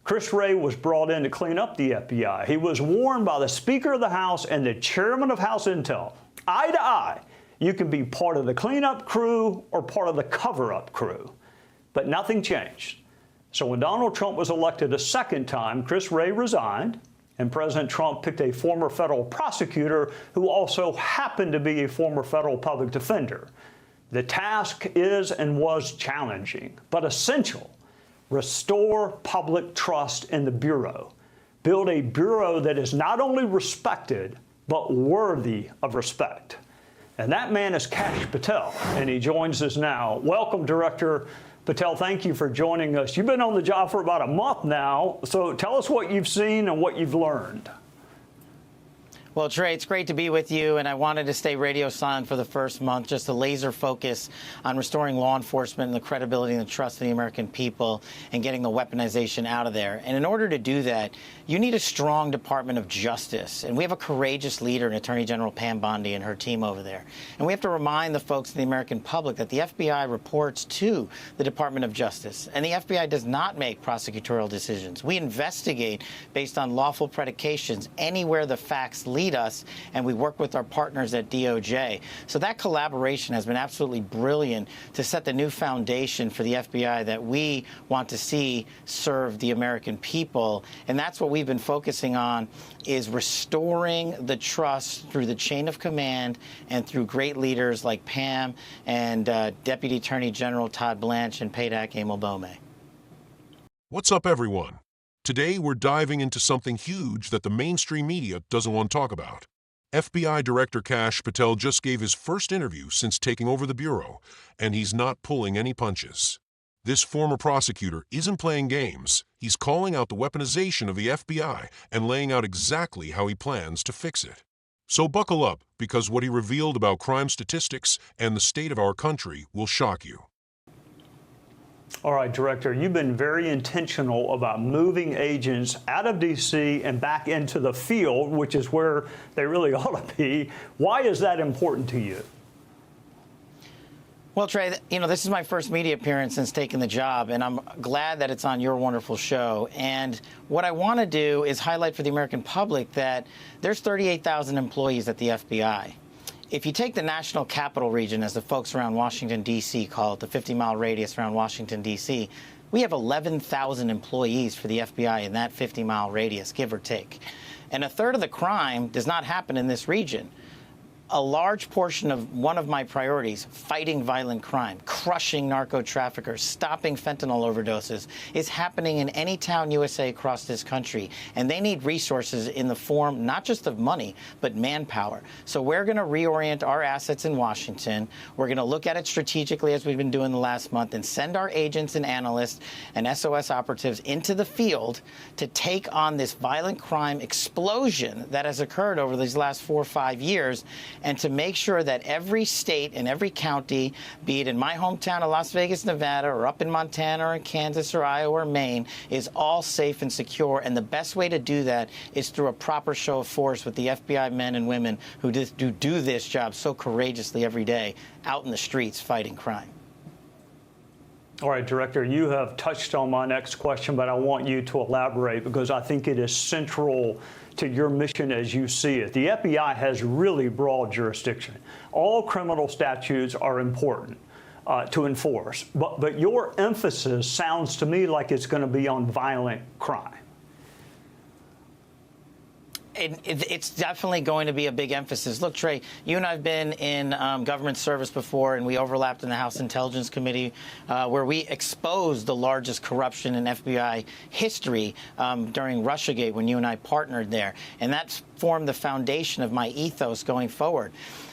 Chris Wray was brought in to clean up the FBI. He was warned by the Speaker of the House and the Chairman of House Intel, eye to eye, you can be part of the cleanup crew or part of the cover-up crew. But nothing changed. So when Donald Trump was elected a second time, Chris Wray resigned, and President Trump picked a former federal prosecutor who also happened to be a former federal public defender. The task is and was challenging, but essential. Restore public trust in the Bureau. Build a Bureau that is not only respected, but worthy of respect. And that man is Cash Patel, and he joins us now. Welcome, Director Patel. Thank you for joining us. You've been on the job for about a month now, so tell us what you've seen and what you've learned. Well, Trey, it's great to be with you, and I wanted to stay radio silent for the first month, just a laser focus on restoring law enforcement and the credibility and the trust of the American people and getting the weaponization out of there. And in order to do that, you need a strong Department of Justice. And we have a courageous leader in Attorney General Pam Bondi and her team over there. And we have to remind the folks in the American public that the FBI reports to the Department of Justice. And the FBI does not make prosecutorial decisions. We investigate based on lawful predications anywhere the facts lead us, and we work with our partners at DOJ. So that collaboration has been absolutely brilliant to set the new foundation for the FBI that we want to see serve the American people. And that's what we've been focusing on, is restoring the trust through the chain of command and through great leaders like Pam and Deputy Attorney General Todd Blanche and PATEC Emil Bome. What's up, everyone? Today, we're diving into something huge that the mainstream media doesn't want to talk about. FBI Director Cash Patel just gave his first interview since taking over the Bureau, and he's not pulling any punches. This former prosecutor isn't playing games. He's calling out the weaponization of the FBI and laying out exactly how he plans to fix it. So buckle up, because what he revealed about crime statistics and the state of our country will shock you. All right, Director, you've been very intentional about moving agents out of D.C. and back into the field, which is where they really ought to be. Why is that important to you? Well, Trey, this is my first media appearance since taking the job, and I'm glad that it's on your wonderful show. And what I want to do is highlight for the American public that there's 38,000 employees at the FBI. If you take the national capital region, as the folks around Washington, D.C. call it, the 50-mile radius around Washington, D.C., we have 11,000 employees for the FBI in that 50-mile radius, give or take. And a third of the crime does not happen in this region. A large portion of one of my priorities, fighting violent crime, crushing narco traffickers, stopping fentanyl overdoses, is happening in any town USA across this country. And they need resources in the form not just of money, but manpower. So we're going to reorient our assets in Washington. We're going to look at it strategically, as we've been doing the last month, and send our agents and analysts and SOS operatives into the field to take on this violent crime explosion that has occurred over these last 4 or 5 years, and to make sure that every state and every county, be it in my hometown of Las Vegas, Nevada, or up in Montana or in Kansas or Iowa or Maine, is all safe and secure. And the best way to do that is through a proper show of force with the FBI men and women who do this job so courageously every day out in the streets fighting crime. All right, Director, you have touched on my next question, but I want you to elaborate because I think it is central to your mission as you see it. The FBI has really broad jurisdiction. All criminal statutes are important to enforce, but your emphasis sounds to me like it's going to be on violent crime. It's definitely going to be a big emphasis. Look, Trey, you and I have been in government service before, and we overlapped in the House Intelligence Committee, where we exposed the largest corruption in FBI history during Russiagate, when you and I partnered there. And that formed the foundation of my ethos going forward.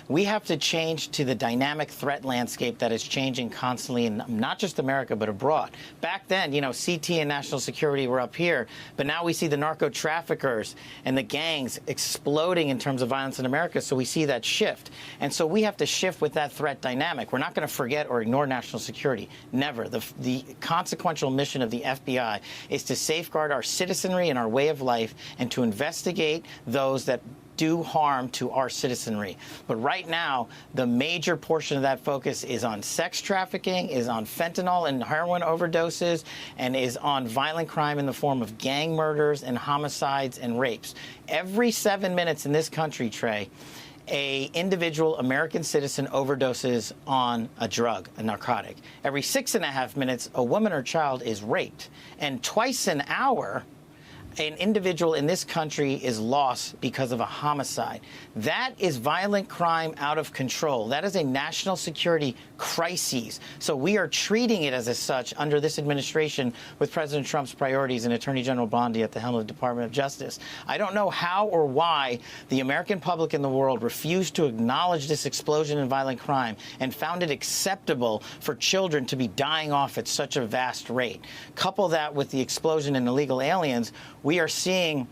We have to change to the dynamic threat landscape that is changing constantly in not just America, but abroad. Back then, CT and national security were up here, but now we see the narco traffickers and the gangs exploding in terms of violence in America, so we see that shift. And so we have to shift with that threat dynamic. We're not going to forget or ignore national security. Never. The consequential mission of the FBI is to safeguard our citizenry and our way of life, and to investigate those that do harm to our citizenry. But right now, the major portion of that focus is on sex trafficking, is on fentanyl and heroin overdoses, and is on violent crime in the form of gang murders and homicides and rapes. Every 7 minutes in this country, Trey, a individual American citizen overdoses on a drug, a narcotic. Every 6.5 minutes, a woman or child is raped. And twice an hour, an individual in this country is lost because of a homicide. That is violent crime out of control. That is a national security crisis. So we are treating it as such under this administration with President Trump's priorities and Attorney General Bondi at the helm of the Department of Justice. I don't know how or why the American public in the world refused to acknowledge this explosion in violent crime and found it acceptable for children to be dying off at such a vast rate. Couple that with the explosion in illegal aliens, we are seeing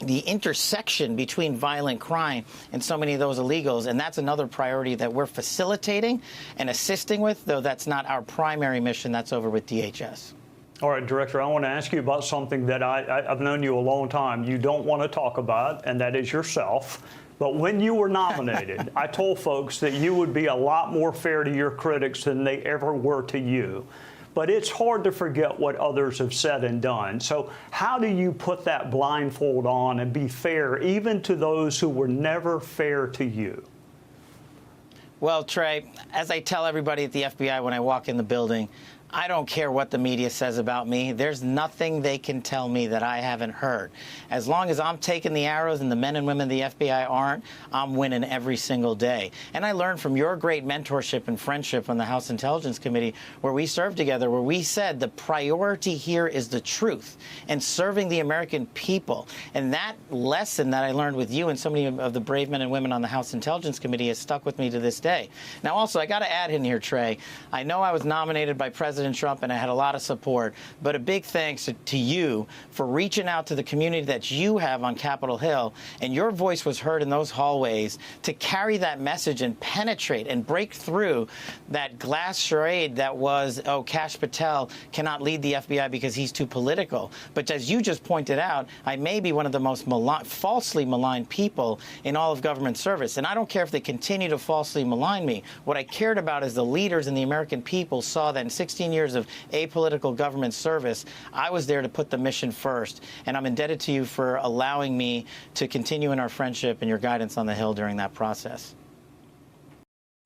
the intersection between violent crime and so many of those illegals, and that's another priority that we're facilitating and assisting with, though that's not our primary mission. That's over with DHS. All right, Director, I want to ask you about something that I've known you a long time. You don't want to talk about, and that is yourself. But when you were nominated, I told folks that you would be a lot more fair to your critics than they ever were to you. But it's hard to forget what others have said and done. So how do you put that blindfold on and be fair even to those who were never fair to you? Well, Trey, as I tell everybody at the FBI when I walk in the building, I don't care what the media says about me. There's nothing they can tell me that I haven't heard. As long as I'm taking the arrows and the men and women of the FBI aren't, I'm winning every single day. And I learned from your great mentorship and friendship on the House Intelligence Committee, where we served together, where we said the priority here is the truth and serving the American people. And that lesson that I learned with you and so many of the brave men and women on the House Intelligence Committee has stuck with me to this day. Now, also, I got to add in here, Trey, I know I was nominated by President Trump, and I had a lot of support, but a big thanks to you for reaching out to the community that you have on Capitol Hill, and your voice was heard in those hallways to carry that message and penetrate and break through that glass charade that was, oh, Cash Patel cannot lead the FBI because he's too political. But as you just pointed out, I may be one of the most falsely maligned people in all of government service, and I don't care if they continue to falsely malign me. What I cared about is the leaders and the American people saw that in 16 years of apolitical government service, I was there to put the mission first. And I'm indebted to you for allowing me to continue in our friendship and your guidance on the Hill during that process.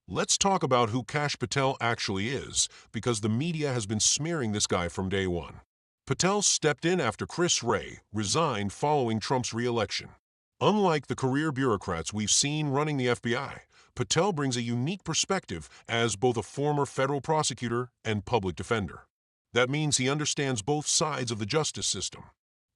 Let's talk about who Cash Patel actually is, because the media has been smearing this guy from day one. Patel stepped in after Chris Wray resigned following Trump's re-election. Unlike the career bureaucrats we've seen running the FBI, Patel brings a unique perspective as both a former federal prosecutor and public defender. That means he understands both sides of the justice system.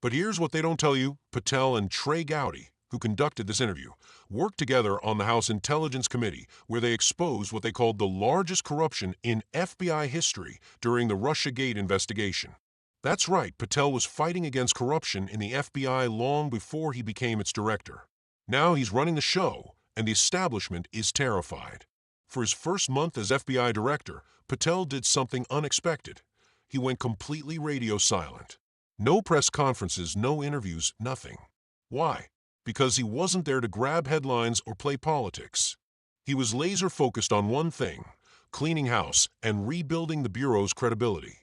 But here's what they don't tell you. Patel and Trey Gowdy, who conducted this interview, worked together on the House Intelligence Committee, where they exposed what they called the largest corruption in FBI history during the Russiagate investigation. That's right, Patel was fighting against corruption in the FBI long before he became its director. Now he's running the show, and the establishment is terrified. For his first month as FBI director, Patel did something unexpected. He went completely radio silent. No press conferences, no interviews, nothing. Why? Because he wasn't there to grab headlines or play politics. He was laser-focused on one thing: cleaning house and rebuilding the Bureau's credibility.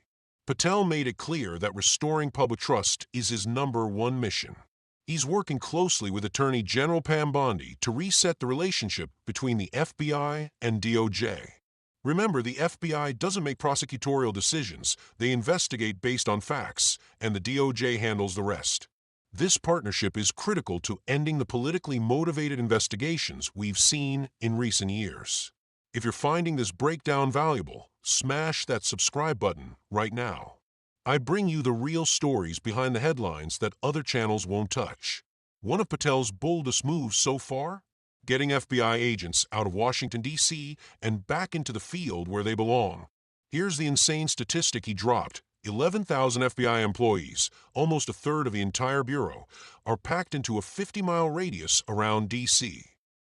Patel made it clear that restoring public trust is his #1 mission. He's working closely with Attorney General Pam Bondi to reset the relationship between the FBI and DOJ. Remember, the FBI doesn't make prosecutorial decisions. They investigate based on facts, and the DOJ handles the rest. This partnership is critical to ending the politically motivated investigations we've seen in recent years. If you're finding this breakdown valuable, smash that subscribe button right now. I bring you the real stories behind the headlines that other channels won't touch. One of Patel's boldest moves so far? Getting FBI agents out of Washington, D.C. and back into the field where they belong. Here's the insane statistic he dropped. 11,000 FBI employees, almost a third of the entire Bureau, are packed into a 50-mile radius around D.C.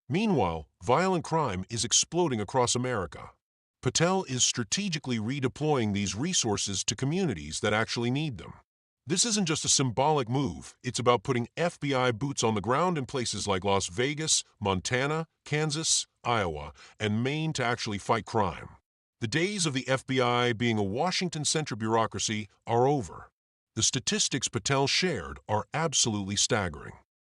Meanwhile, violent crime is exploding across America. Patel is strategically redeploying these resources to communities that actually need them. This isn't just a symbolic move, it's about putting FBI boots on the ground in places like Las Vegas, Montana, Kansas, Iowa, and Maine to actually fight crime. The days of the FBI being a Washington-centric bureaucracy are over. The statistics Patel shared are absolutely staggering.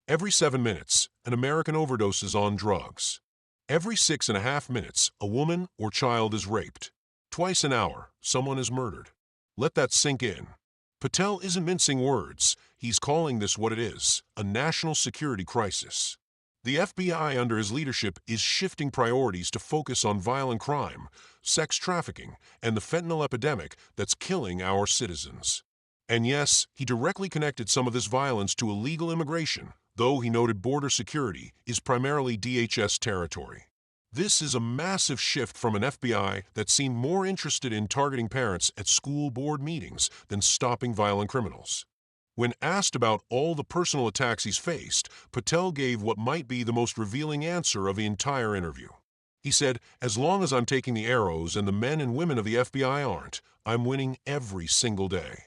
Every 7 minutes, an American overdoses on drugs. Every 6.5 minutes, a woman or child is raped. Twice an hour, someone is murdered. Let that sink in. Patel isn't mincing words. He's calling this what it is, a national security crisis. The FBI under his leadership is shifting priorities to focus on violent crime, sex trafficking, and the fentanyl epidemic that's killing our citizens. And yes, he directly connected some of this violence to illegal immigration, though he noted border security is primarily DHS territory. This is a massive shift from an FBI that seemed more interested in targeting parents at school board meetings than stopping violent criminals. When asked about all the personal attacks he's faced, Patel gave what might be the most revealing answer of the entire interview. He said, "As long as I'm taking the arrows and the men and women of the FBI aren't, I'm winning every single day."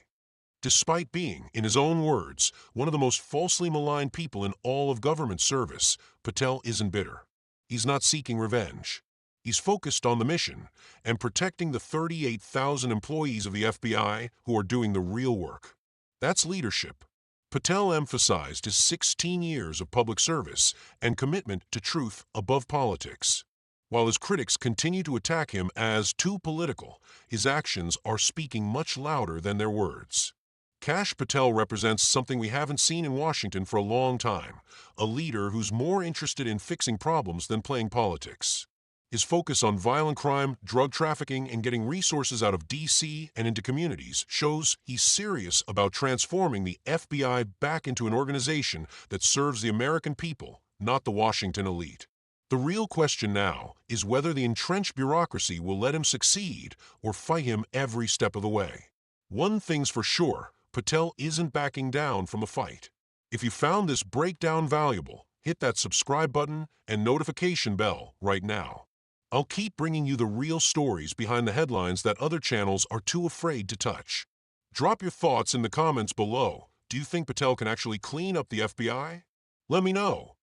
Despite being, in his own words, one of the most falsely maligned people in all of government service, Patel isn't bitter. He's not seeking revenge. He's focused on the mission and protecting the 38,000 employees of the FBI who are doing the real work. That's leadership. Patel emphasized his 16 years of public service and commitment to truth above politics. While his critics continue to attack him as too political, his actions are speaking much louder than their words. Cash Patel represents something we haven't seen in Washington for a long time, a leader who's more interested in fixing problems than playing politics. His focus on violent crime, drug trafficking, and getting resources out of D.C. and into communities shows he's serious about transforming the FBI back into an organization that serves the American people, not the Washington elite. The real question now is whether the entrenched bureaucracy will let him succeed or fight him every step of the way. One thing's for sure, Patel isn't backing down from a fight. If you found this breakdown valuable, hit that subscribe button and notification bell right now. I'll keep bringing you the real stories behind the headlines that other channels are too afraid to touch. Drop your thoughts in the comments below. Do you think Patel can actually clean up the FBI? Let me know.